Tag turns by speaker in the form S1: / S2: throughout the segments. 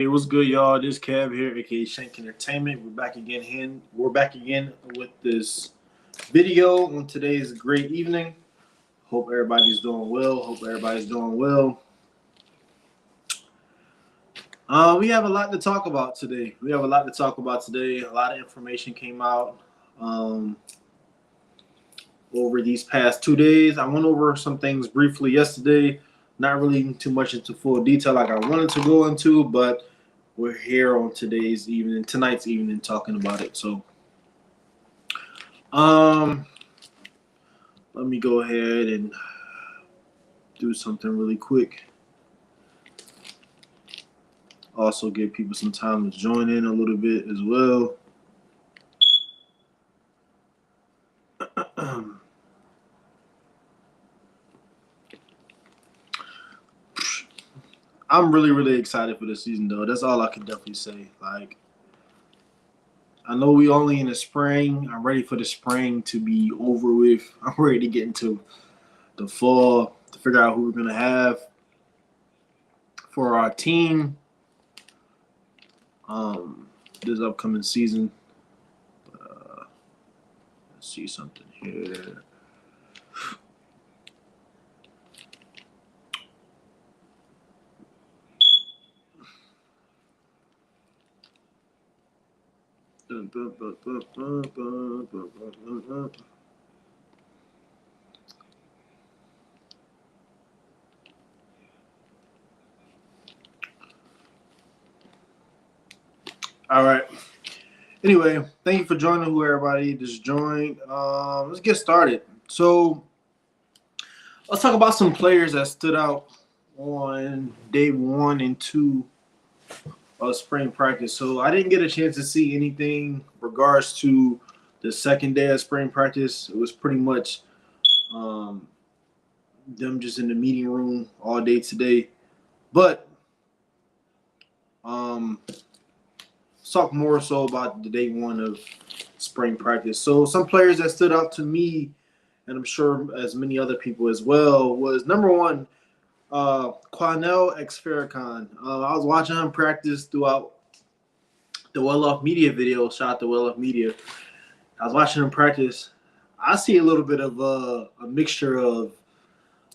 S1: Hey, what's good, y'all? This Kev here, aka Shank Entertainment. We're back again with this video on today's great evening. Hope everybody's doing well. We have a lot to talk about today. A lot of information came out over these past 2 days. I went over some things briefly yesterday. Not really too much into full detail like I wanted to go into, but we're here on tonight's evening, talking about it. So, let me go ahead and do something really quick. Also, give people some time to join in a little bit as well. I'm really, really excited for this season, though. That's all I can definitely say. Like, I know we only in the spring. I'm ready for the spring to be over with. I'm ready to get into the fall to figure out who we're gonna have for our team this upcoming season. Let's see something here. All right. Anyway, thank you for joining. Who everybody just joined. Let's get started. So let's talk about some players that stood out on day 1 and 2 of spring practice. So I didn't get a chance to see anything regards to the second day of spring practice. It was pretty much them just in the meeting room all day today. But talk more so about the day 1 of spring practice. So some players that stood out to me, and I'm sure as many other people as well, was number 1, Quanell Farrakhan. I was watching him practice throughout the Well Off Media video. Shout out to Well Off Media. I was watching him practice. I see a little bit of a mixture of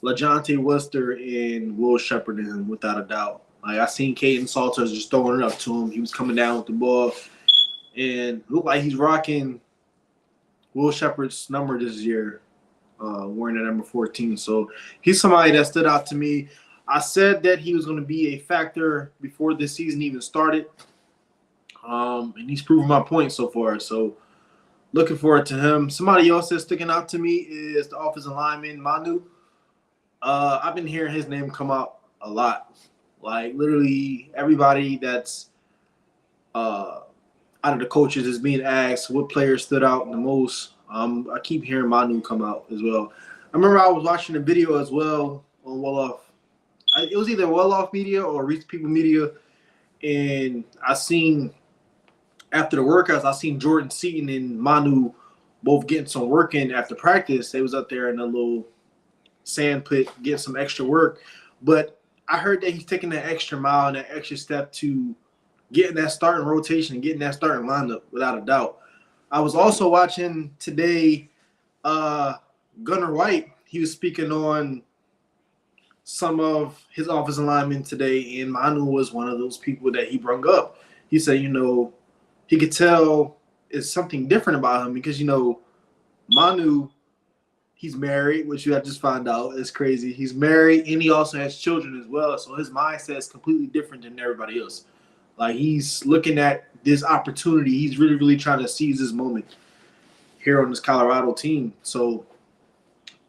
S1: LaJohntay Worcester and Will Sheppard in him, without a doubt. Like, I seen Caden Salters just throwing it up to him. He was coming down with the ball, and looked like he's rocking Will Sheppard's number this year, wearing the number 14. So he's somebody that stood out to me. I said that he was going to be a factor before this season even started, and he's proven my point so far. So looking forward to him. Somebody else that's sticking out to me is the offensive lineman, Manu. I've been hearing his name come out a lot. Like, literally everybody that's out of the coaches is being asked what players stood out the most. I keep hearing Manu come out as well. I remember I was watching a video as well on Well Off. It was either Well Off Media or Reach People Media, and I seen after the workouts, I seen Jordan Seaton and Manu both getting some work in after practice. They was up there in a little sand pit getting some extra work, but I heard that he's taking that extra mile and that extra step to getting that starting rotation and getting that starting lineup, without a doubt. I was also watching today Gunnar White. He was speaking on some of his offensive linemen today, and Manu was one of those people that he brought up. He said, he could tell it's something different about him because, Manu, he's married, which you have just found out. It's crazy. He's married, and he also has children as well. So his mindset is completely different than everybody else. Like, he's looking at this opportunity. He's really, really trying to seize this moment here on this Colorado team. So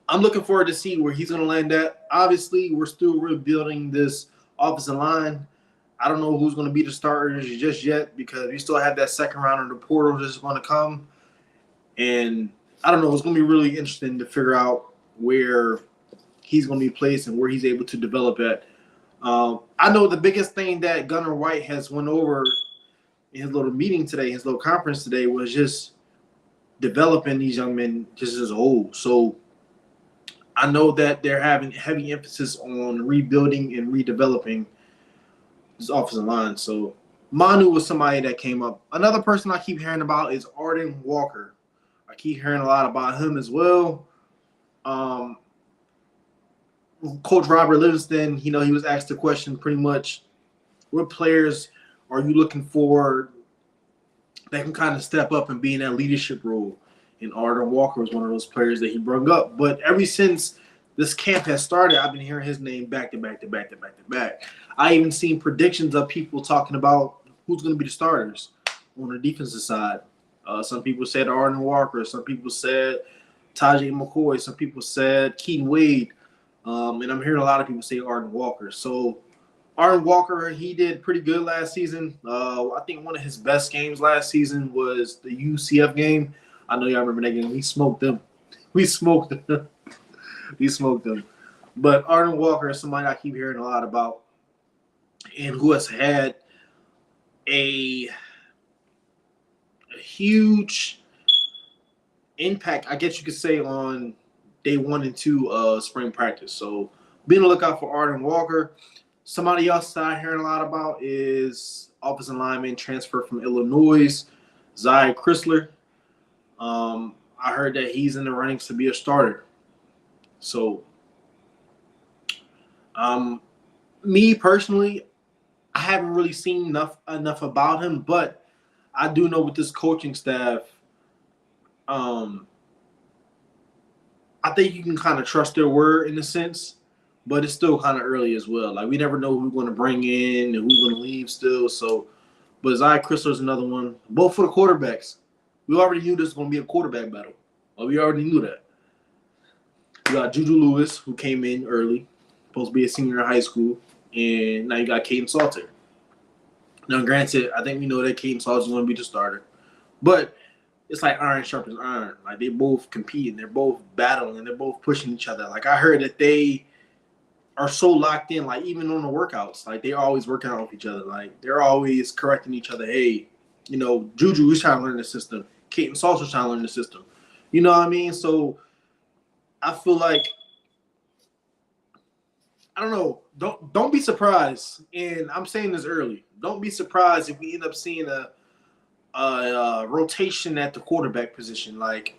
S1: I'm looking forward to see where he's going to land at. Obviously, we're still rebuilding this offensive line. I don't know who's going to be the starters just yet because we still have that second round of the portal that's going to come. And I don't know. It's going to be really interesting to figure out where he's going to be placed and where he's able to develop at. I know the biggest thing that Gunnar White has went over in his little meeting today, his little conference today, was just developing these young men just as a whole. So I know that they're having heavy emphasis on rebuilding and redeveloping his offensive line. So Manu was somebody that came up. Another person I keep hearing about is Arden Walker. I keep hearing a lot about him as well. Um, Coach Robert Livingston, he was asked the question pretty much, what players are you looking for that can kind of step up and be in that leadership role? And Arden Walker was one of those players that he brought up. But ever since this camp has started, I've been hearing his name back to back to back to back to back. I even seen predictions of people talking about who's going to be the starters on the defensive side. Some people said Arden Walker. Some people said Tajay McCoy. Some people said Keaton Wade. And I'm hearing a lot of people say Arden Walker. So Arden Walker, he did pretty good last season. I think one of his best games last season was the UCF game. I know y'all remember that game. We smoked them. We smoked them. We smoked them. But Arden Walker is somebody I keep hearing a lot about and who has had a huge impact, I guess you could say, on day 1 and 2 of spring practice. So be on the lookout for Arden Walker. Somebody else that I'm hearing a lot about is offensive lineman transfer from Illinois, Zai Chrysler. I heard that he's in the runnings to be a starter. So, me personally, I haven't really seen enough about him, but I do know with this coaching staff, I think you can kind of trust their word in a sense, but it's still kind of early as well. Like, we never know who we're going to bring in and who's going to leave still. So, but Zai Chrysler is another one. Both for the quarterbacks. We already knew this was going to be a quarterback battle. Well, we already knew that. You got Juju Lewis, who came in early, supposed to be a senior in high school, and now you got Caden Salter. Now, granted, I think we know that Caden Salter is going to be the starter, but it's like iron sharpens iron. Like, they both competing, they're both battling, and they're both pushing each other. Like, I heard that they are so locked in, like, even on the workouts, like, they're always working out with each other. Like, they're always correcting each other. Hey, Juju is trying to learn the system. Caden Salter's trying to learn the system. You know what I mean? So I feel like, I don't know, don't be surprised, and I'm saying this early, don't be surprised if we end up seeing a rotation at the quarterback position. Like,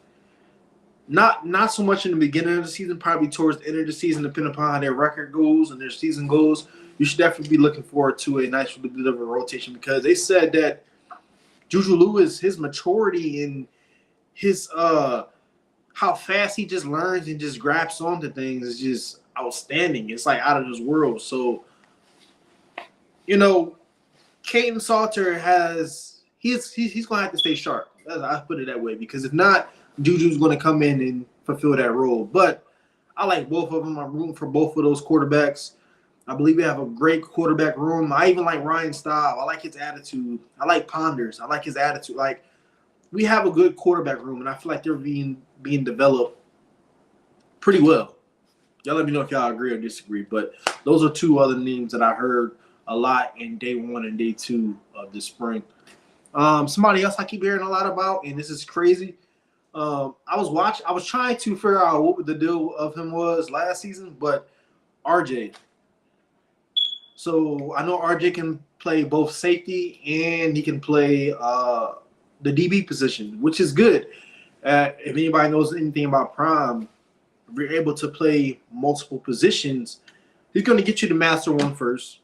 S1: not so much in the beginning of the season, probably towards the end of the season, depending upon how their record goes and their season goes. You should definitely be looking forward to a nice little bit of a rotation, because they said that Juju Lewis, his maturity and his how fast he just learns and just grabs onto things is just outstanding. It's like out of this world. So, Caden Salter he's going to have to stay sharp. I put it that way, because if not, Juju's going to come in and fulfill that role. But I like both of them. I'm rooting for both of those quarterbacks. I believe we have a great quarterback room. I even like Ryan Staub. I like his attitude. I like Ponders. I like his attitude. Like, we have a good quarterback room, and I feel like they're being developed pretty well. Y'all let me know if y'all agree or disagree. But those are two other names that I heard a lot in day 1 and day 2 of this spring. Somebody else I keep hearing a lot about, and this is crazy. I was trying to figure out what the deal of him was last season, but RJ. So I know RJ can play both safety and he can play the DB position, which is good. If anybody knows anything about Prime, if you're able to play multiple positions, he's going to get you to master one first.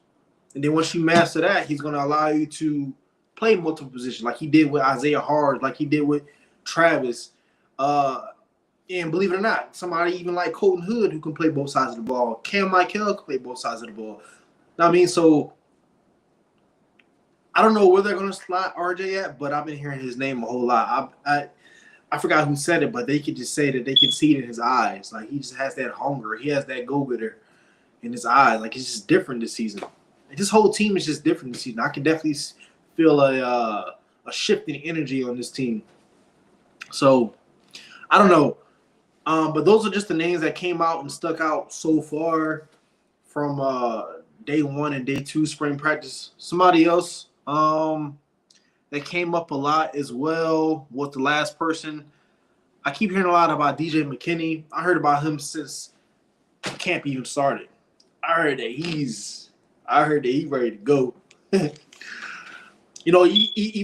S1: And then once you master that, he's going to allow you to play multiple positions, like he did with Isaiah Hard, like he did with Travis. And believe it or not, somebody even like Colton Hood, who can play both sides of the ball. Cam Michael can play both sides of the ball. I mean, so I don't know where they're going to slot RJ at, but I've been hearing his name a whole lot. I forgot who said it, but they could just say that they can see it in his eyes. Like, he just has that hunger. He has that go-getter in his eyes. Like, it's just different this season. And this whole team is just different this season. I can definitely feel a shifting energy on this team. So, I don't know. But those are just the names that came out and stuck out so far from day 1 and day 2 spring practice. Somebody else that came up a lot as well was the last person. I keep hearing a lot about DJ McKinney. I heard about him since camp even started. I heard that he's ready to go. Even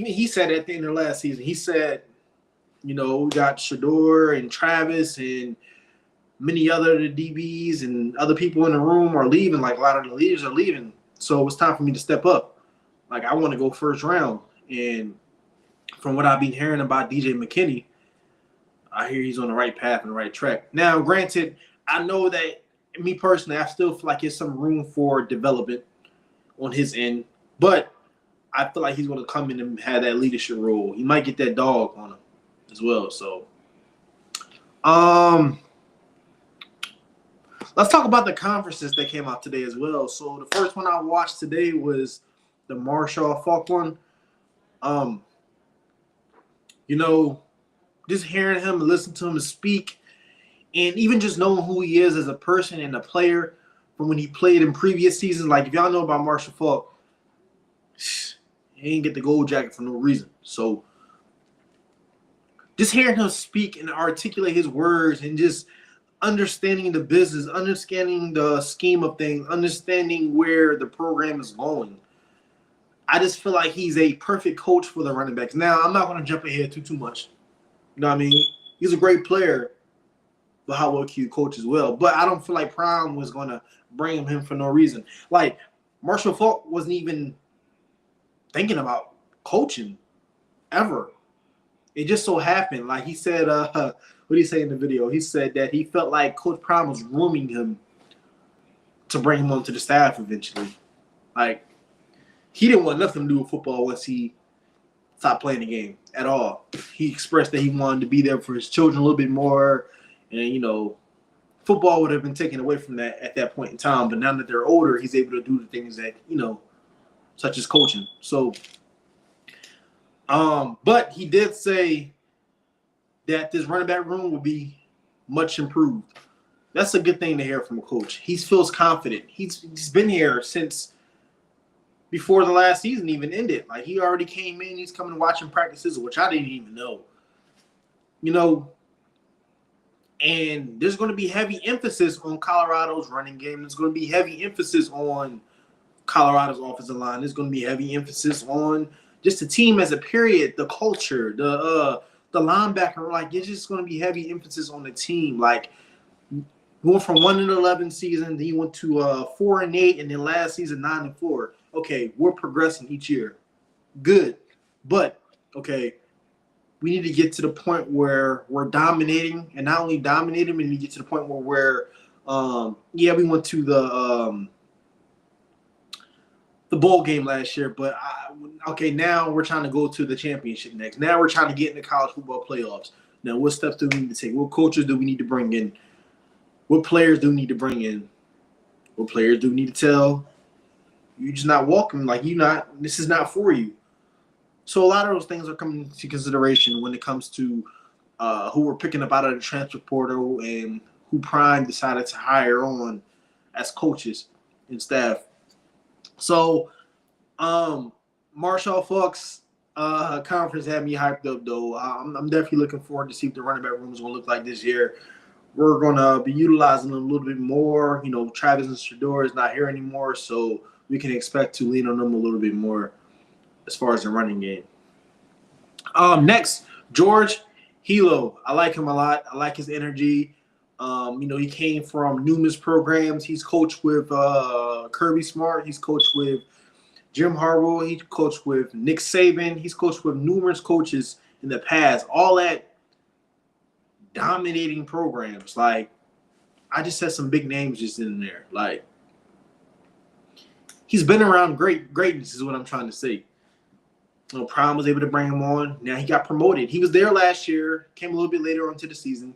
S1: he said at the end of last season, he said, we got Shador and Travis and many other DBs and other people in the room are leaving. Like a lot of the leaders are leaving. So it's time for me to step up. Like I want to go first round. And from what I've been hearing about DJ McKinney, I hear he's on the right path and the right track. Now, granted, I know that me personally, I still feel like there's some room for development on his end. But I feel like he's going to come in and have that leadership role. He might get that dog on him as well. So, let's talk about the conferences that came out today as well. So the first one I watched today was the Marshall Faulk one. Just hearing him, listening to him speak, and even just knowing who he is as a person and a player from when he played in previous seasons. Like if y'all know about Marshall Faulk, he ain't get the gold jacket for no reason. So just hearing him speak and articulate his words and just understanding the business, understanding the scheme of things, understanding where the program is going. I just feel like he's a perfect coach for the running backs. Now, I'm not going to jump ahead too much. You know what I mean? He's a great player, but how well can you coach as well? But I don't feel like Prime was going to bring him for no reason. Like, Marshall Faulk wasn't even thinking about coaching ever. It just so happened, like he said, what did he say in the video? He said that he felt like Coach Prime was grooming him to bring him onto the staff eventually. Like, he didn't want nothing to do with football once he stopped playing the game at all. He expressed that he wanted to be there for his children a little bit more. And, football would have been taken away from that at that point in time. But now that they're older, he's able to do the things that, such as coaching. So, but he did say that this running back room will be much improved. That's a good thing to hear from a coach. He feels confident. He's been here since before the last season even ended. Like he already came in. He's coming to watching practices, which I didn't even know. And there's going to be heavy emphasis on Colorado's running game. There's going to be heavy emphasis on Colorado's offensive line. There's going to be heavy emphasis on just the team as a period, the culture, the linebacker. Like it's just going to be heavy emphasis on the team. Like going from 1-11 season, then you went to 4-8, and then last season 9-4. Okay, we're progressing each year. Good, but okay, we need to get to the point where we're dominating, and not only dominating, we need to get to the point where we're we went to the bowl game last year, but now we're trying to go to the championship next. Now we're trying to get in the college football playoffs. Now, what steps do we need to take? What coaches do we need to bring in? What players do we need to bring in? What players do we need to tell? You're just not welcome. Like this is not for you. So a lot of those things are coming into consideration when it comes to who we're picking up out of the transfer portal and who Prime decided to hire on as coaches and staff. So, Marshall Faulk's conference had me hyped up, though. I'm definitely looking forward to see what the running back room is going to look like this year. We're going to be utilizing them a little bit more. Travis and Shador is not here anymore, so we can expect to lean on them a little bit more as far as the running game. Next, George Hilo. I like him a lot. I like his energy. He came from numerous programs. He's coached with Kirby Smart. He's coached with Jim Harbaugh. He coached with Nick Saban. He's coached with numerous coaches in the past, all at dominating programs. Like, I just had some big names just in there. Like, he's been around greatness is what I'm trying to say. Prime was able to bring him on. Now he got promoted. He was there last year, came a little bit later on to the season.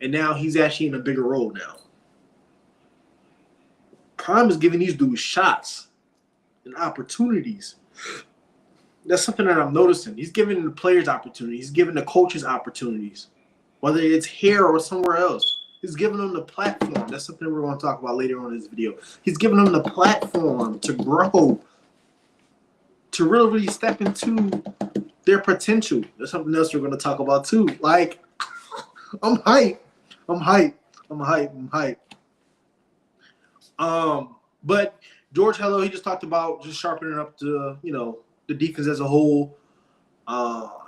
S1: And now he's actually in a bigger role now. Prime is giving these dudes shots and opportunities. That's something that I'm noticing. He's giving the players opportunities. He's giving the coaches opportunities, whether it's here or somewhere else. He's giving them the platform. That's something we're going to talk about later on in this video. He's giving them the platform to grow, to really step into their potential. That's something else we're going to talk about too. Like, I'm hyped. But George Hello, he just talked about just sharpening up the defense as a whole.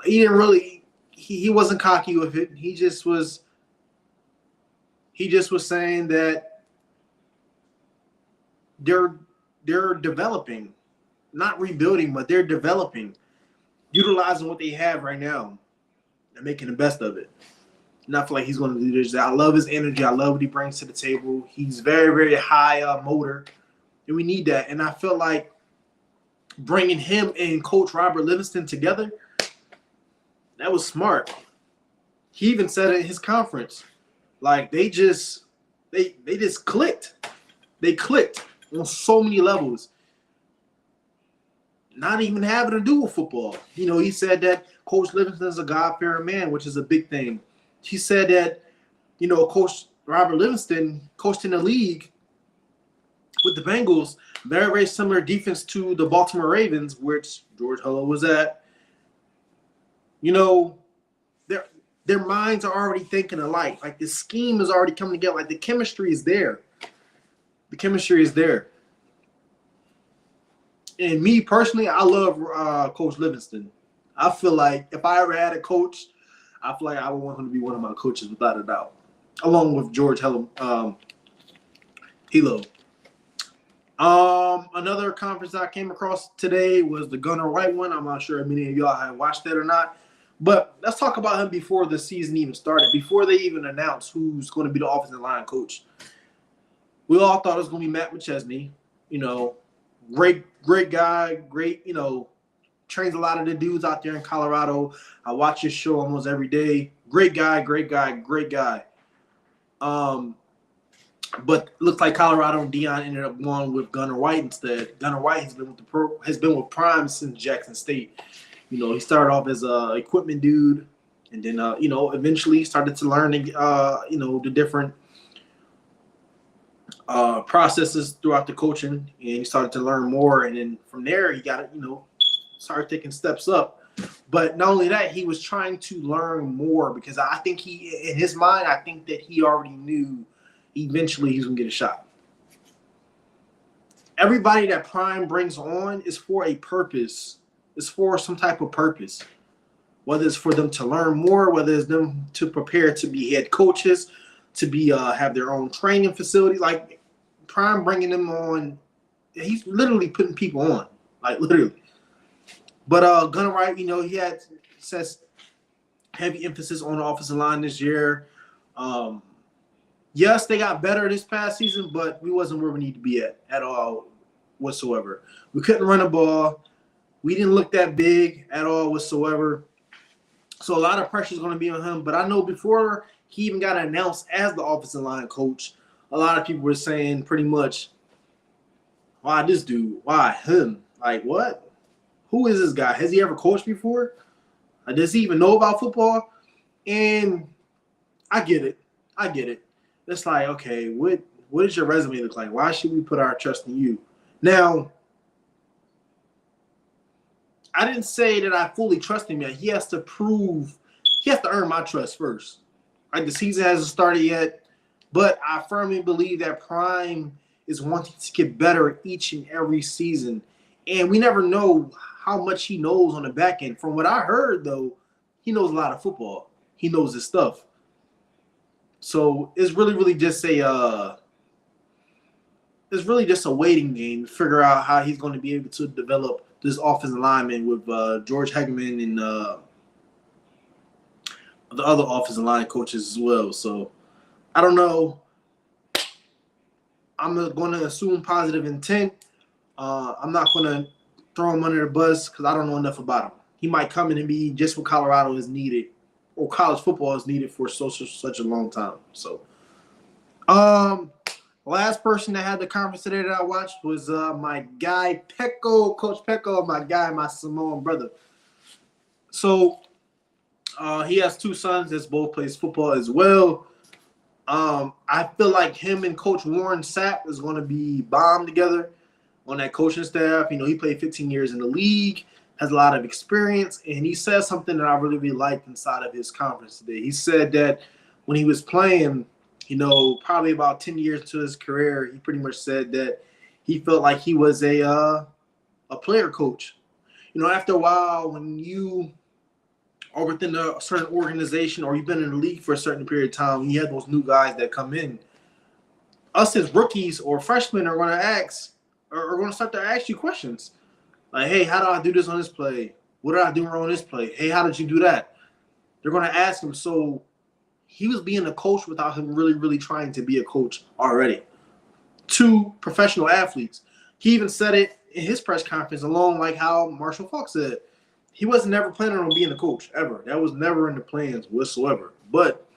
S1: He didn't really he wasn't cocky with it. He just was saying that they're they're developing, not rebuilding, but they're developing, utilizing what they have right now and making the best of it. And I feel like he's going to do this. I love his energy. I love what he brings to the table. He's very, very high motor, and we need that. And I feel like bringing him and Coach Robert Livingston together, that was smart. He even said it in his conference, like they just clicked. They clicked on so many levels. Not even having to do with football. He said that Coach Livingston is a God-fearing man, which is a big thing. He said that, Coach Robert Livingston coached in the league with the Bengals, very, very similar defense to the Baltimore Ravens, which George Hello was at. Their minds are already thinking alike. Like the scheme is already coming together. Like the chemistry is there. The chemistry is there. And me personally, I love Coach Livingston. I feel like if I ever had a coach, I feel like I would want him to be one of my coaches without a doubt, along with George Helo. Another conference I came across today was the Gunnar White one. I'm not sure if many of y'all have watched that or not, but let's talk about him before the season even started, before they even announced who's going to be the offensive line coach. We all thought it was going to be Matt McChesney. Great guy, great, trains a lot of the dudes out there in Colorado. I watch his show almost every day. Great guy. But looks like Colorado and Dion ended up going with Gunnar White instead. Gunnar White has been with Prime since Jackson State. He started off as a equipment dude, and then eventually started to learn the different processes throughout the coaching, and he started to learn more. And then from there, he got started taking steps up. But not only that, he was trying to learn more because I think in his mind, I think that he already knew eventually he's going to get a shot. Everybody that Prime brings on is for a purpose. It's for some type of purpose. Whether it's for them to learn more, whether it's them to prepare to be head coaches, to be have their own training facility. Like Prime bringing them on, he's literally putting people on. Like literally. But Gunnar White, he says heavy emphasis on the offensive line this year. Yes, they got better this past season, but we wasn't where we need to be at all whatsoever. We couldn't run the ball. We didn't look that big at all whatsoever. So a lot of pressure is going to be on him. But I know before he even got announced as the offensive line coach, a lot of people were saying pretty much, why this dude? Why him? Like, what? Who is this guy? Has he ever coached before? Does he even know about football? And I get it. It's like, okay, what does your resume look like? Why should we put our trust in you? Now, I didn't say that I fully trust him yet. He has to earn my trust first. Like the season hasn't started yet, but I firmly believe that Prime is wanting to get better each and every season. And we never know how much he knows on the back end. From what I heard, though, he knows a lot of football. He knows his stuff. So it's really just a waiting game to figure out how he's going to be able to develop this offensive lineman with George Heckman and the other offensive line coaches as well. So I don't know. I'm going to assume positive intent. I'm not going to throw him under the bus because I don't know enough about him. He might come in and be just what Colorado is needed, or college football is needed for such a long time. So, last person that had the conference today that I watched was my guy Pecco, Coach Pecco, my Samoan brother. So, he has two sons that both plays football as well. I feel like him and Coach Warren Sapp is going to be bomb together on that coaching staff. He played 15 years in the league, has a lot of experience, and he said something that I really liked inside of his conference today. He said that when he was playing, probably about 10 years into his career, he pretty much said that he felt like he was a player coach. You know, after a while, when you are within a certain organization or you've been in the league for a certain period of time, you have those new guys that come in. Us as rookies or freshmen are going to ask, or are going to start to ask you questions. Like, hey, how did I do this on this play? What did I do wrong on this play? Hey, how did you do that? They're going to ask him. So he was being a coach without him really, really trying to be a coach already. To professional athletes. He even said it in his press conference, along like how Marshall Faulk said. He wasn't never planning on being a coach, ever. That was never in the plans whatsoever. But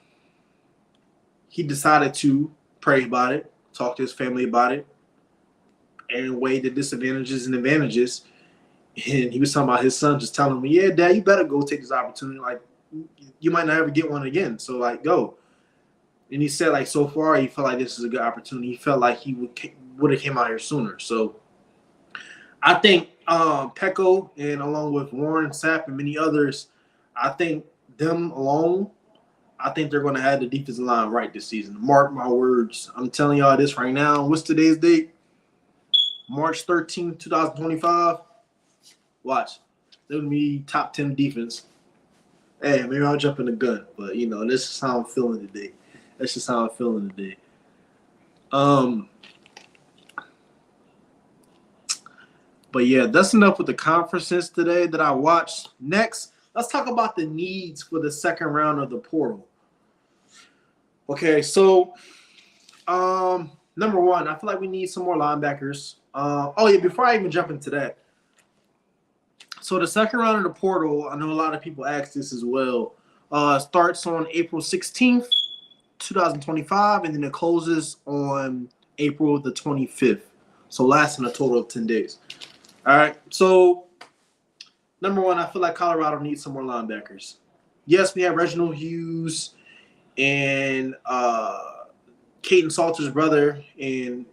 S1: he decided to pray about it, talk to his family about it, and weigh the disadvantages and advantages. And he was talking about his son just telling me, yeah, Dad, you better go take this opportunity. Like, you might not ever get one again. So, like, go. And he said, like, so far, he felt like this is a good opportunity. He felt like he would have came out here sooner. So, I think Pecco and along with Warren Sapp and many others, I think them alone, I think they're going to have the defensive line right this season. Mark my words. I'm telling y'all this right now. What's today's date? March 13th, 2025. Watch. They're going to be top 10 defense. Hey, maybe I'll jump in the gun, but, you know, this is how I'm feeling today. That's just how I'm feeling today. But, yeah, that's enough with the conferences today that I watched. Next, let's talk about the needs for the second round of the portal. Okay, so number one, I feel like we need some more linebackers. Before I even jump into that. So the second round of the portal, I know a lot of people ask this as well, starts on April 16th, 2025, and then it closes on April the 25th. So lasting a total of 10 days. All right, so number one, I feel like Colorado needs some more linebackers. Yes, we have Reginald Hughes and Caden Salter's brother and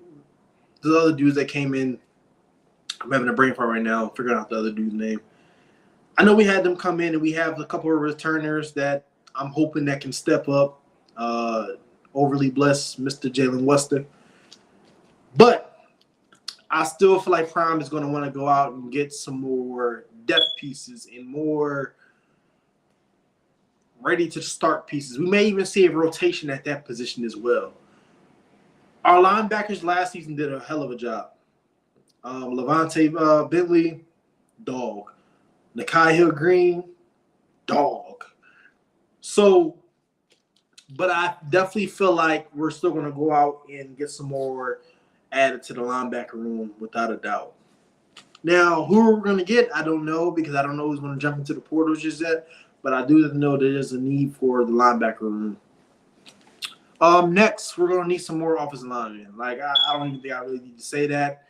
S1: the other dudes that came in. I'm having a brain fart right now, figuring out the other dude's name. I know we had them come in, and we have a couple of returners that I'm hoping that can step up. Overly blessed, Mr. Jalen Wester. But I still feel like Prime is going to want to go out and get some more depth pieces and more ready-to-start pieces. We may even see a rotation at that position as well. Our linebackers last season did a hell of a job. Levante Bentley, dog. Nakai Hill-Green, dog. So, but I definitely feel like we're still going to go out and get some more added to the linebacker room without a doubt. Now, who we're going to get, I don't know, because I don't know who's going to jump into the portals just yet. But I do know there's a need for the linebacker room. Next, we're going to need some more offensive linemen. Like, I don't even think I really need to say that.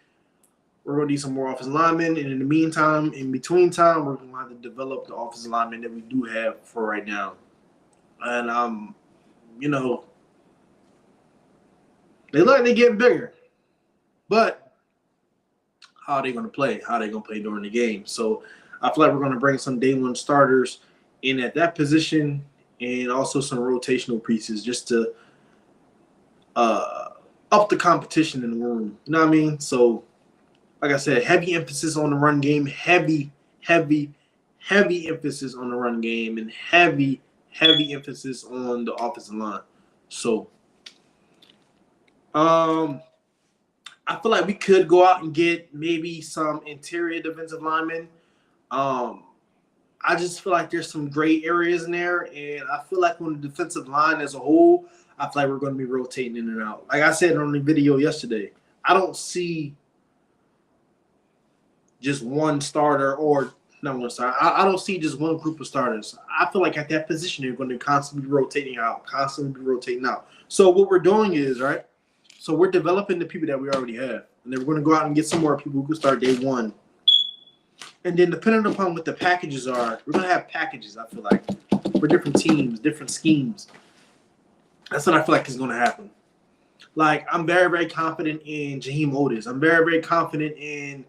S1: We're going to need some more offensive linemen. And in the meantime, in between time, we're going to have to develop the offensive linemen that we do have for right now. And, you know, they look like they're getting bigger. But how are they going to play? How are they going to play during the game? So I feel like we're going to bring some day one starters in at that position and also some rotational pieces just to up the competition in the room. You know what I mean? So, like I said, heavy emphasis on the run game, heavy emphasis on the run game, and heavy emphasis on the offensive line. So, I feel like we could go out and get maybe some interior defensive linemen. I just feel like there's some gray areas in there, and I feel like on the defensive line as a whole, I feel like we're going to be rotating in and out. Like I said on the video yesterday, I don't see just one starter or not one starter. I don't see just one group of starters. I feel like at that position, they're going to constantly be rotating out. So what we're doing is, right, so we're developing the people that we already have, and then we're going to go out and get some more people who can start day one. And then depending upon what the packages are, we're going to have packages, I feel like, for different teams, different schemes. That's what I feel like is going to happen. Like, I'm very, very confident in Jaheim Otis. I'm very, very confident in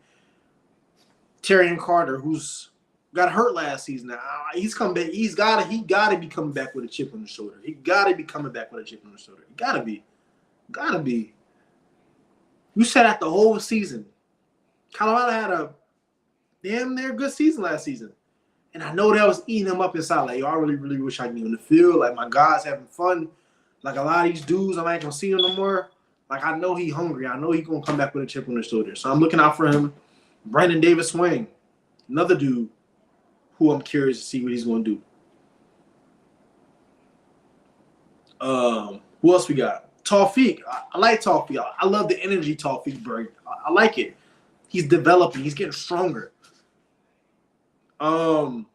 S1: Terrion Carter, who's got hurt last season. Now, he's come back. He got to be coming back with a chip on the shoulder. He got to be coming back with a chip on the shoulder. He got to be. You You said that the whole season. Colorado had a damn near good season last season. And I know that was eating him up inside. Like, yo, I really, really wish I could be on the field. Like, my guy's having fun. Like, a lot of these dudes, I'm not going to see him no more. Like, I know he's hungry. I know he's going to come back with a chip on his shoulder. So I'm looking out for him. Brandon Davis Swain, another dude who I'm curious to see what he's going to do. Who else we got? Tawfiq. I like Tawfiq. I love the energy Tawfiq brings. I like it. He's developing. He's getting stronger. Who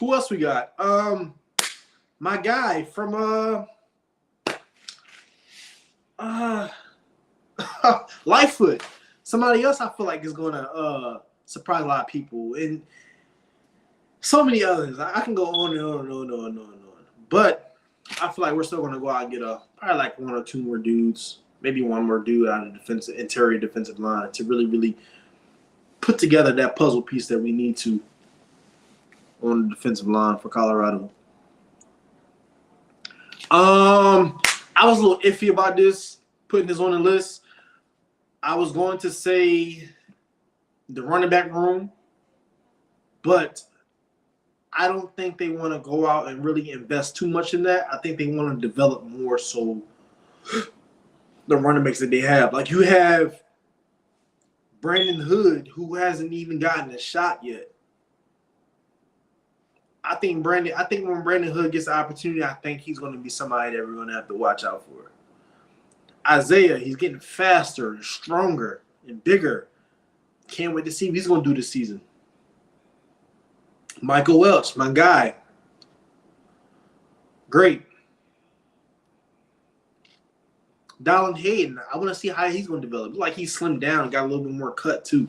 S1: else we got? My guy from Lightfoot. Somebody else I feel like is gonna surprise a lot of people, and so many others. I can go on and on and on and on and on. But I feel like we're still gonna go out and get probably like one or two more dudes, maybe one more dude out of the interior defensive line to really, really put together that puzzle piece that we need to on the defensive line for Colorado. I was a little iffy about this, putting this on the list. I was going to say the running back room, but I don't think they want to go out and really invest too much in that. I think they want to develop more so the running backs that they have. Like, you have Brandon Hood, who hasn't even gotten a shot yet. I think when Brandon Hood gets the opportunity, I think he's going to be somebody that we're going to have to watch out for. Isaiah, he's getting faster and stronger and bigger. Can't wait to see what he's going to do this season. Michael Welch, my guy. Great. Dallin Hayden, I want to see how he's going to develop. Like, he slimmed down, got a little bit more cut too.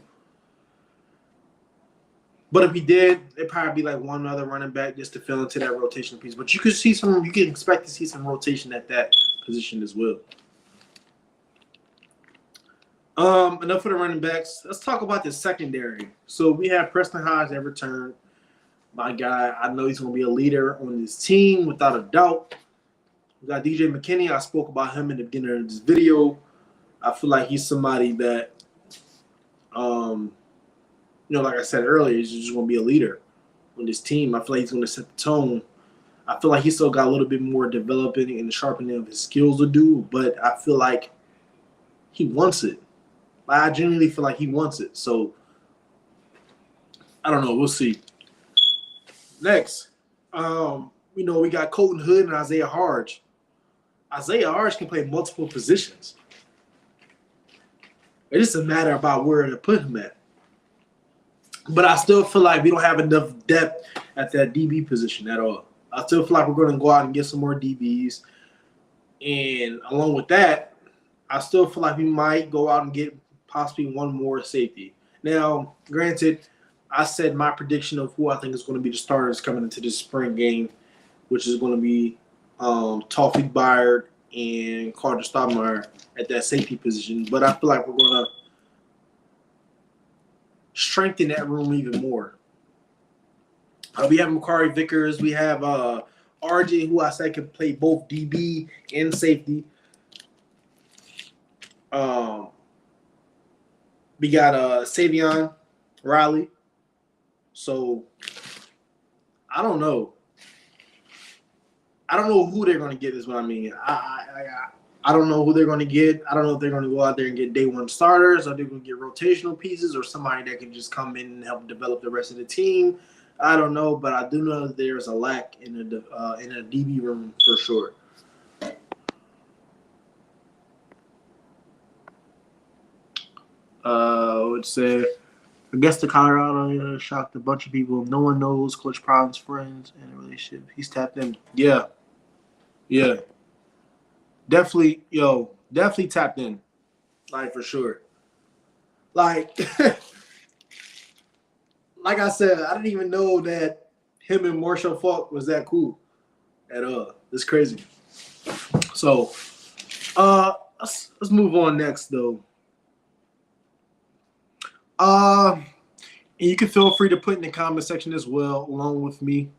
S1: But if he did, it'd probably be like one other running back just to fill into that rotation piece. But you can expect to see some rotation at that position as well. Enough for the running backs. Let's talk about the secondary. So we have Preston Hodge that returned. My guy, I know he's going to be a leader on this team without a doubt. We got DJ McKinney. I spoke about him in the beginning of this video. I feel like he's somebody that, like I said earlier, he's just going to be a leader on this team. I feel like he's going to set the tone. I feel like he still got a little bit more developing and sharpening of his skills to do, but I feel like he wants it. I genuinely feel like he wants it. So, I don't know. We'll see. Next, we got Colton Hood and Isaiah Harge. Isaiah Harge can play multiple positions. It is a matter about where to put him at. But I still feel like we don't have enough depth at that DB position at all. I still feel like we're going to go out and get some more DBs. And along with that, I still feel like we might go out and get possibly one more safety. Now, granted, I said my prediction of who I think is going to be the starters coming into this spring game, which is going to be Tawfiq Byard and Carter Stoudemire at that safety position. But I feel like we're going to strengthen that room even more. We have Makari Vickers. We have RJ, who I said could play both DB and safety. We got Savion Riley. So, I don't know. I don't know who they're going to get is what I mean. I don't know who they're going to get. I don't know if they're going to go out there and get day one starters, or they're going to get rotational pieces, or somebody that can just come in and help develop the rest of the team. I don't know, but I do know that there's a lack in a DB room for sure. I would say, I guess the Colorado shocked a bunch of people. No one knows Coach Prom's friends and a relationship. He's tapped in. Yeah. Definitely tapped in. Like, for sure. Like, like I said, I didn't even know that him and Marshall Falk was that cool at all. It's crazy. So, let's move on next, though. And you can feel free to put in the comment section as well, along with me.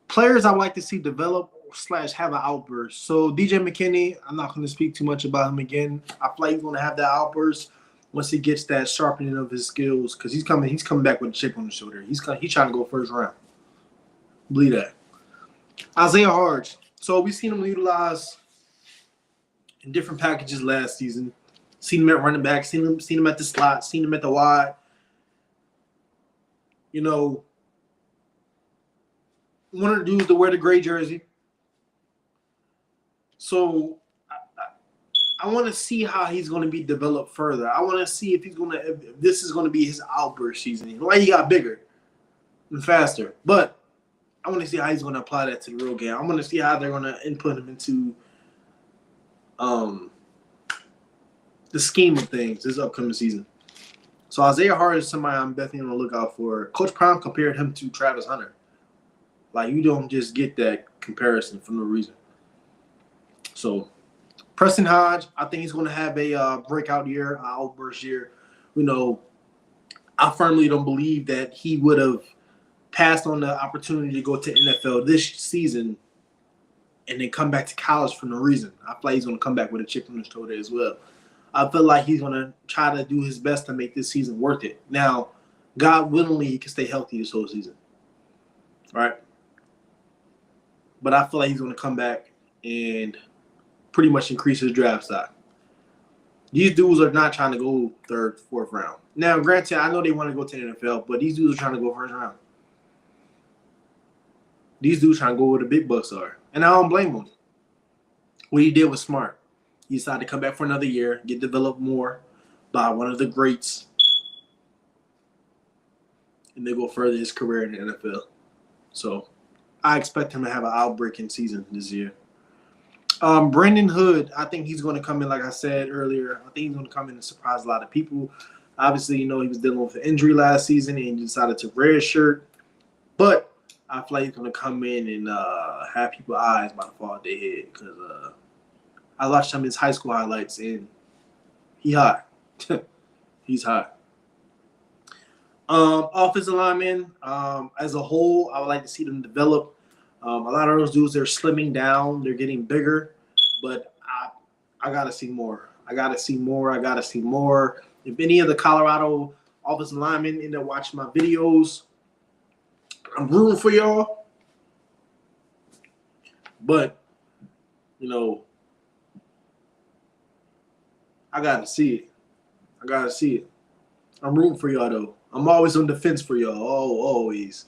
S1: Players I like to see develop slash have an outburst. So DJ McKinney, I'm not going to speak too much about him again. I feel like he's going to have that outburst once he gets that sharpening of his skills, because he's coming back with a chip on his shoulder. He's trying to go first round. Believe that. Isaiah Hodge. So we've seen him utilized in different packages last season. Seen him at running back. Seen him at the slot. Seen him at the wide. You know, one of the dudes to wear the gray jersey. So I want to see how he's going to be developed further. I want to see if this is going to be his outburst season. Like, he got bigger and faster, but I want to see how he's going to apply that to the real game. I want to see how they're going to input him into the scheme of things this upcoming season. So Isaiah Hart is somebody I'm definitely on the lookout for. Coach Prime compared him to Travis Hunter. Like, you don't just get that comparison for no reason. So Preston Hodge, I think he's going to have a breakout year, an outburst year. You know, I firmly don't believe that he would have passed on the opportunity to go to NFL this season and then come back to college for no reason. I feel like he's going to come back with a chip on his shoulder as well. I feel like he's going to try to do his best to make this season worth it. Now, God willingly, he can stay healthy this whole season. Right? But I feel like he's going to come back and pretty much increase his draft stock. These dudes are not trying to go third, fourth round. Now, granted, I know they want to go to the NFL, but these dudes are trying to go first round. These dudes trying to go where the big bucks are. And I don't blame them. What he did was smart. He decided to come back for another year, get developed more by one of the greats, and then go further his career in the NFL. So I expect him to have an outbreaking season this year. Brandon Hood, I think he's going to come in, like I said earlier. I think he's going to come in and surprise a lot of people. Obviously, you know, he was dealing with an injury last season and he decided to redshirt. But I feel like he's going to come in and have people's eyes about to fall off their head, because I watched him in his high school highlights and he hot. He's hot. Offensive linemen, as a whole, I would like to see them develop. A lot of those dudes, they're slimming down. They're getting bigger. But I got to see more. I got to see more. If any of the Colorado offensive linemen end up watching my videos, I'm rooting for y'all. But, you know, I got to see it. I'm rooting for y'all, though. I'm always on defense for y'all. Always.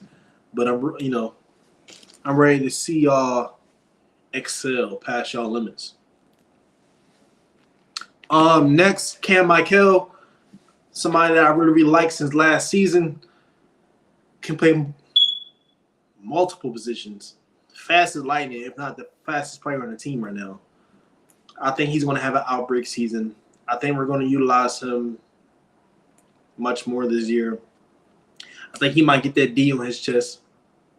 S1: But I'm ready to see y'all excel past y'all limits. Next, Cam Michael, somebody that I really like since last season, can play multiple positions. Fast as lightning, if not the fastest player on the team right now. I think he's going to have an outbreak season. I think we're going to utilize him much more this year. I think he might get that D on his chest.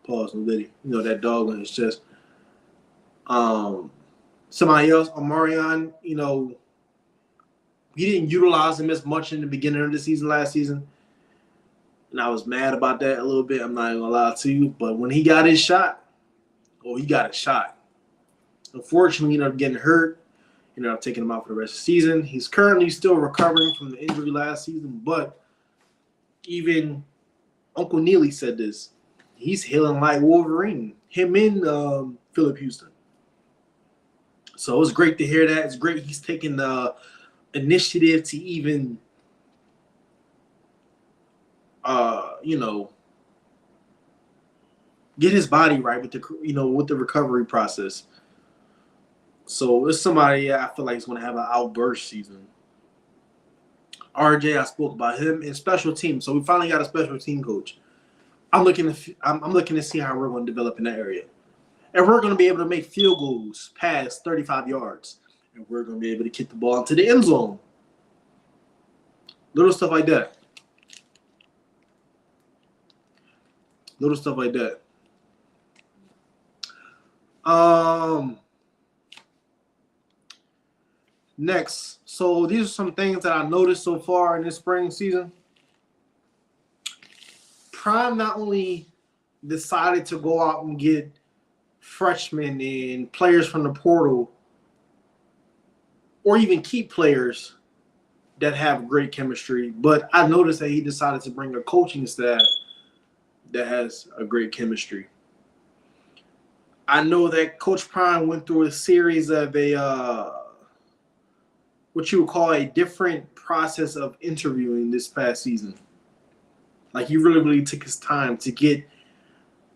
S1: Pause, no Liddy. You know, that dog on his chest. Somebody else, Omarion, you know, he didn't utilize him as much in the beginning of the season last season. And I was mad about that a little bit. I'm not even going to lie to you. But when he got his shot, he got a shot. Unfortunately, he ended up getting hurt. He ended up taking him out for the rest of the season. He's currently still recovering from the injury last season. But even Uncle Neely said this. He's healing like Wolverine. Him and Philip Houston. So it's great to hear that. It's great he's taking the initiative to even, get his body right with the recovery process. So it's somebody I feel like is going to have an outburst season. RJ, I spoke about him in special teams. So we finally got a special team coach. I'm looking to see how we're going to develop in that area. And we're going to be able to make field goals past 35 yards. And we're going to be able to kick the ball into the end zone. Little stuff like that. Next. So these are some things that I noticed so far in this spring season. Prime not only decided to go out and get freshmen and players from the portal, or even keep players that have great chemistry. But I noticed that he decided to bring a coaching staff that has a great chemistry. I know that Coach Prime went through a series of what you would call a different process of interviewing this past season. Like he really took his time to get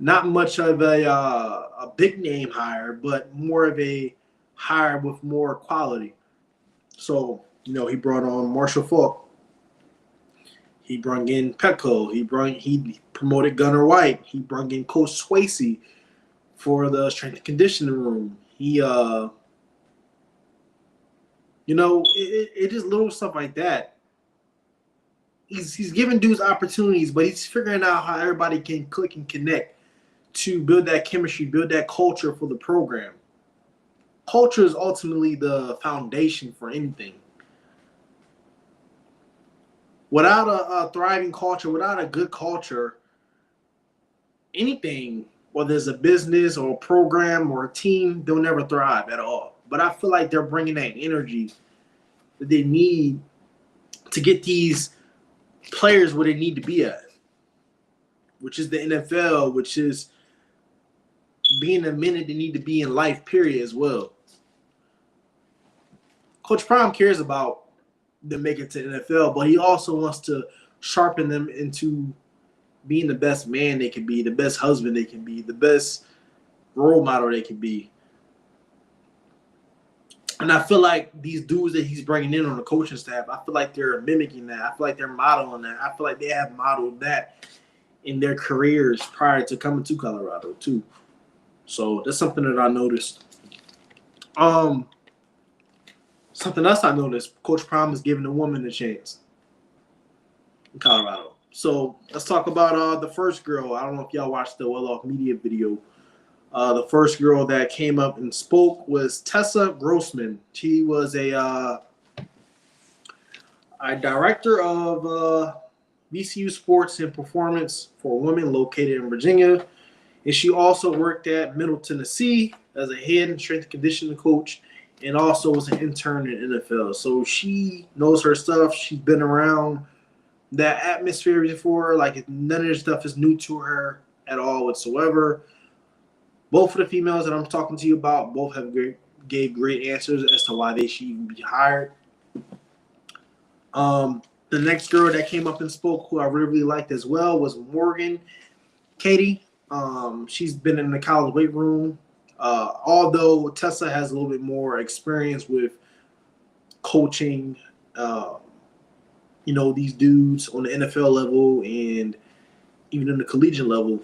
S1: not much of a big name hire, but more of a hire with more quality. So he brought on Marshall Falk. He brought in Petco. He promoted Gunnar White. He brought in Coach Swayze for the strength and conditioning room. He it just little stuff like that. He's giving dudes opportunities, but he's figuring out how everybody can click and connect to build that chemistry, build that culture for the program. Culture is ultimately the foundation for anything. Without a thriving culture, without a good culture, anything, whether it's a business or a program or a team, they'll never thrive at all. But I feel like they're bringing that energy that they need to get these players where they need to be at, which is the NFL, which is being the minute they need to be in life, period, as well. Coach Prime cares about them making it to the NFL, but he also wants to sharpen them into being the best man they can be, the best husband they can be, the best role model they can be. And I feel like these dudes that he's bringing in on the coaching staff, I feel like they're mimicking that. I feel like they're modeling that. I feel like they have modeled that in their careers prior to coming to Colorado too. So that's something that I noticed. Something else I noticed, Coach Prime is giving a woman a chance in Colorado. So let's talk about the first girl. I don't know if y'all watched the Well Off Media video. The first girl that came up and spoke was Tessa Grossman. She was a director of VCU Sports and Performance for Women located in Virginia. And she also worked at Middle Tennessee as a head and strength and conditioning coach, and also was an intern in NFL. So she knows her stuff. She's been around that atmosphere before. Like none of this stuff is new to her at all whatsoever. Both of the females that I'm talking to you about, both gave great answers as to why they should even be hired. The next girl that came up and spoke, who I really liked as well, was Morgan Katie. She's been in the college weight room. Although Tessa has a little bit more experience with coaching, these dudes on the NFL level and even in the collegiate level.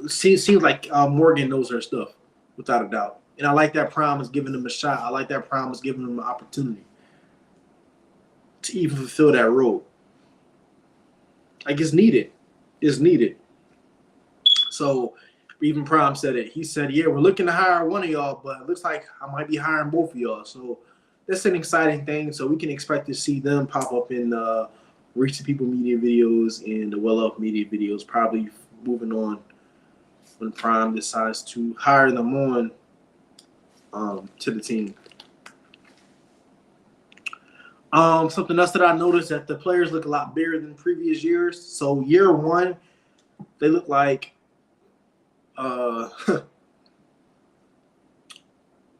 S1: Seems like Morgan knows her stuff, without a doubt. And I like that Prime is giving them a shot. I like that Prime is giving them an opportunity to even fulfill that role. Like it's needed. It's needed. So even Prime said it. He said, yeah, we're looking to hire one of y'all, but it looks like I might be hiring both of y'all. So that's an exciting thing. So we can expect to see them pop up in Reach the People media videos and the Well Off media videos, probably moving on when Prime decides to hire them on to the team. Something else that I noticed that the players look a lot bigger than previous years. So year one, they look like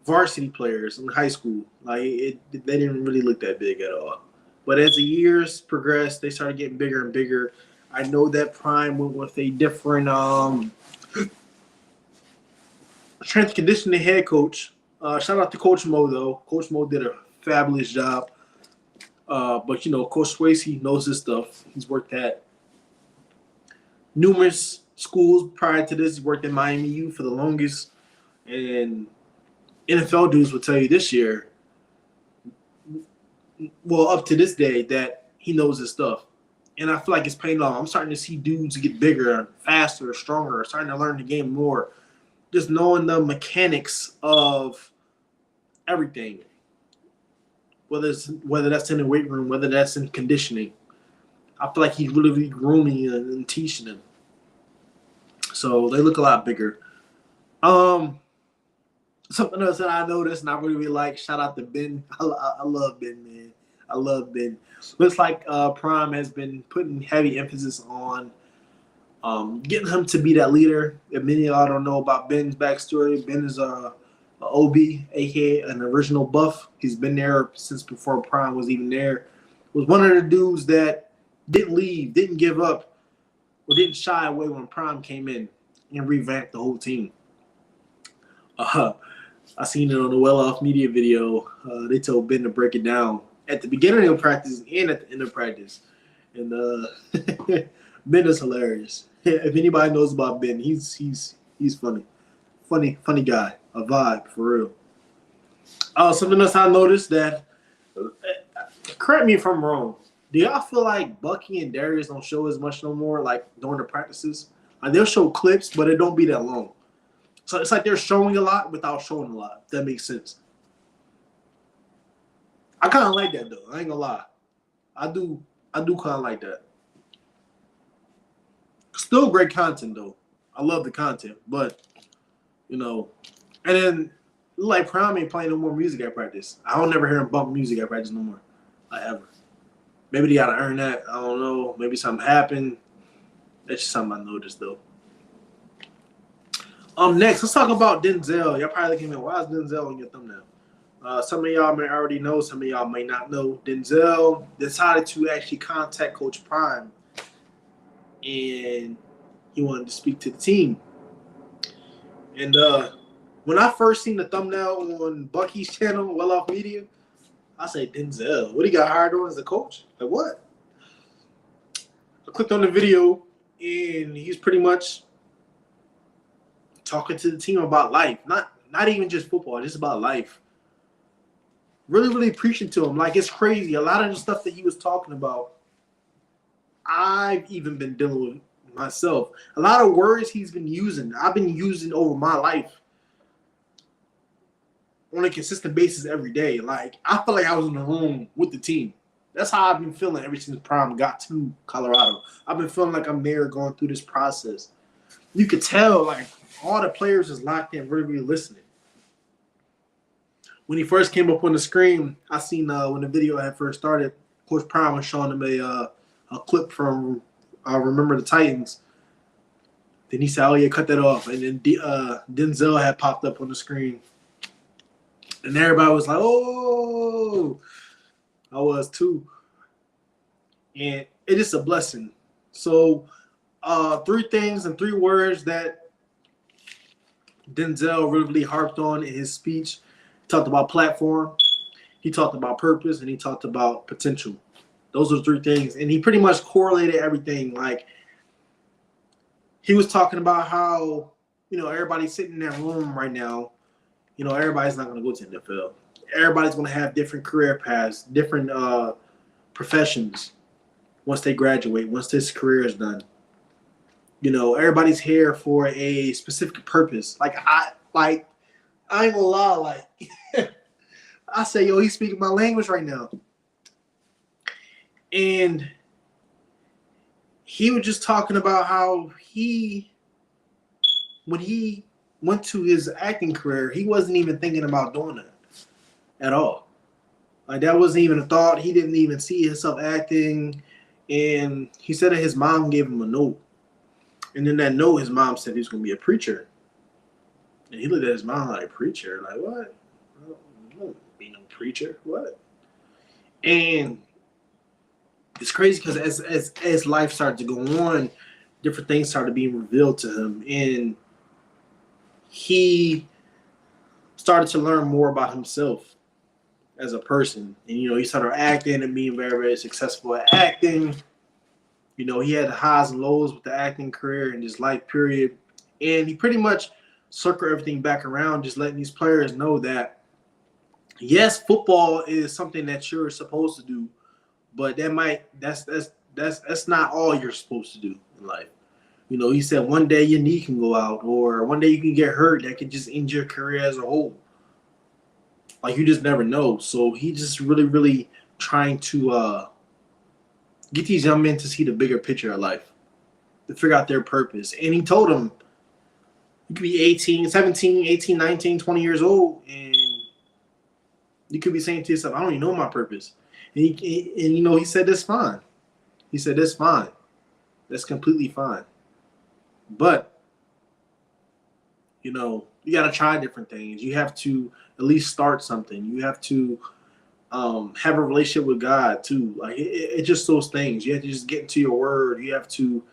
S1: varsity players in high school. Like they didn't really look that big at all. But as the years progressed, they started getting bigger and bigger. I know that Prime went with a different strength and conditioning head coach. Shout out to Coach Mo, though. Coach Mo did a fabulous job. But, Coach Swayze knows his stuff. He's worked at numerous schools prior to this. He worked at Miami U for the longest. And NFL dudes will tell you this year, well, up to this day, that he knows his stuff. And I feel like it's paying off. I'm starting to see dudes get bigger, faster, stronger, starting to learn the game more. Just knowing the mechanics of everything, whether that's in the weight room, whether that's in conditioning. I feel like he's really grooming and teaching them. So they look a lot bigger. Um, Something else that I noticed and I really like. Shout out to Ben. I love Ben, man. I love Ben. Looks like Prime has been putting heavy emphasis on getting him to be that leader. If many of y'all don't know about Ben's backstory, Ben is a OB, aka an original buff. He's been there since before Prime was even there. Was one of the dudes that didn't leave, didn't give up, or didn't shy away when Prime came in and revamped the whole team. I seen it on the Well Off Media video. They told Ben to break it down at the beginning of practice and at the end of practice. And Ben is hilarious. If anybody knows about Ben, he's funny. Funny guy. A vibe, for real. Something else I noticed that, correct me if I'm wrong, do y'all feel like Bucky and Darius don't show as much no more, like during the practices? Like they'll show clips, but it don't be that long. So it's like they're showing a lot without showing a lot, if that makes sense. I kind of like that, though. I ain't gonna lie. I do kind of like that. Still great content, though. I love the content, but, you know, and then, like, Prime ain't playing no more music at practice. I don't never hear him bump music at practice no more, like, ever. Maybe they gotta earn that. I don't know. Maybe something happened. That's just something I noticed, though. Next, let's talk about Denzel. Y'all probably looking at, why is Denzel on your thumbnail? Some of y'all may already know. Some of y'all may not know. Denzel decided to actually contact Coach Prime, and he wanted to speak to the team. And when I first seen the thumbnail on Bucky's channel, Well Off Media, I said, Denzel, what he got hired on as a coach? Like, what? I clicked on the video, and he's pretty much talking to the team about life. Not even just football, just about life. Really preaching to him. Like, it's crazy. A lot of the stuff that he was talking about, I've even been dealing with myself. A lot of words he's been using, I've been using over my life on a consistent basis every day. Like, I feel like I was in the room with the team. That's how I've been feeling ever since Prime got to Colorado. I've been feeling like I'm there going through this process. You could tell, like, all the players is locked in, really listening. When he first came up on the screen, I seen when the video had first started, Coach Prime was showing him a clip from Remember the Titans. Then he said, oh, yeah, cut that off. And then Denzel had popped up on the screen. And everybody was like, oh, I was too. And it is a blessing. So 3 things and 3 words that Denzel really harped on in his speech. He talked about platform, he talked about purpose, and he talked about potential. Those are 3 things. And he pretty much correlated everything. Like, he was talking about how, you know, everybody's sitting in that room right now. You know, everybody's not going to go to the NFL. Everybody's going to have different career paths, different professions once they graduate, once this career is done. You know, everybody's here for a specific purpose. Like, I ain't gonna lie, like, I say, yo, he's speaking my language right now. And he was just talking about how when he went to his acting career, he wasn't even thinking about doing that at all. Like, that wasn't even a thought. He didn't even see himself acting. And he said that his mom gave him a note. And in that note, his mom said he was going to be a preacher. And he looked at his mom like, preacher? Like, what? I don't be no preacher. What? And it's crazy because as life started to go on, different things started being revealed to him. And he started to learn more about himself as a person. And, you know, he started acting and being very successful at acting. You know, he had highs and lows with the acting career in his life period. And he pretty much circled everything back around, just letting these players know that, yes, football is something that you're supposed to do, but that's not all you're supposed to do in life. You know, he said one day your knee can go out, or one day you can get hurt that could just end your career as a whole. Like, you just never know. So he just really trying to get these young men to see the bigger picture of life, to figure out their purpose. And he told them, You could be 18, 17, 18, 19, 20 years old, and you could be saying to yourself, I don't even know my purpose. And he said that's fine. He said that's fine. That's completely fine. But, you got to try different things. You have to at least start something. You have to have a relationship with God too. Like it's just those things. You have to just get into your word. You have to.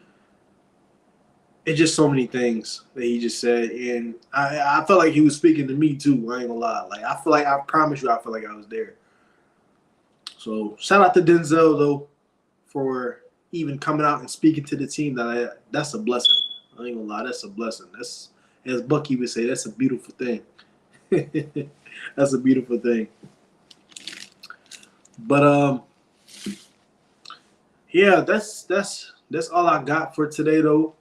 S1: It's just so many things that he just said, and I felt like he was speaking to me too. I ain't gonna lie. Like I promise you, I feel like I was there. So shout out to Denzel though for even coming out and speaking to the team. That's a blessing. I ain't gonna lie, that's a blessing. That's, as Bucky would say, that's a beautiful thing. That's a beautiful thing. But yeah, that's all I got for today though.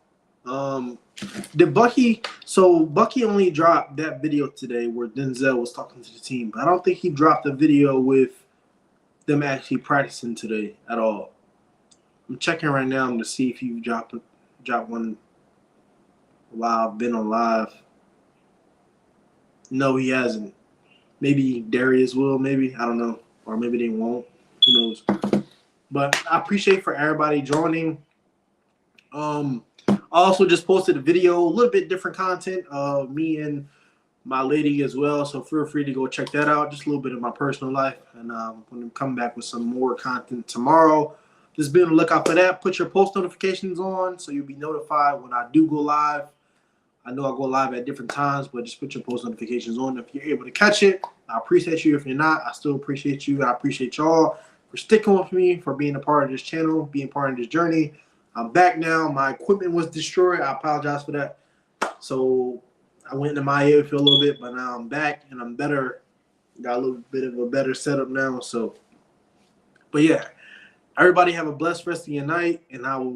S1: Did Bucky? So Bucky only dropped that video today where Denzel was talking to the team, but I don't think he dropped a video with them actually practicing today at all. I'm checking right now to see if he dropped one while I've been on live. No, he hasn't. Maybe Darius will. Maybe, I don't know, or maybe they won't. Who knows? But I appreciate for everybody joining. I also just posted a video, a little bit different content of me and my lady as well. So feel free to go check that out. Just a little bit of my personal life. And I'm going to come back with some more content tomorrow. Just be on the lookout for that. Put your post notifications on so you'll be notified when I do go live. I know I go live at different times, but just put your post notifications on if you're able to catch it. I appreciate you. If you're not, I still appreciate you. I appreciate y'all for sticking with me, for being a part of this channel, being part of this journey. I'm back now. My equipment was destroyed. I apologize for that. So I went into my area for a little bit, but now I'm back and I'm better. Got a little bit of a better setup now. So, but yeah, everybody have a blessed rest of your night, and I will